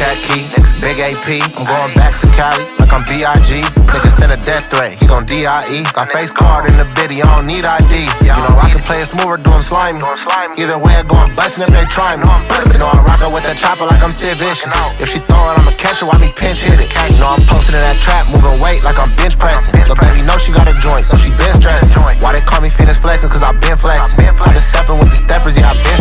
cat key, big AP. I'm going back to Cali like I'm B.I.G. Nigga send a death threat, he gon' D.I.E. Got face card in the biddy, I don't need ID. You know I can play it smooth or do him slimy. Either way I go, I'm bustin' if they try me. You know I rock her with that chopper like I'm Sid Vicious. If she throw it, I'ma catch her while me pinch hit it. You know I'm posted in that trap, moving weight like I'm bench pressing. But baby know she got a joint, so she been stressing. Why they call me Phoenix flexing? Cause I been flexing. I been stepping with the steppers, yeah I been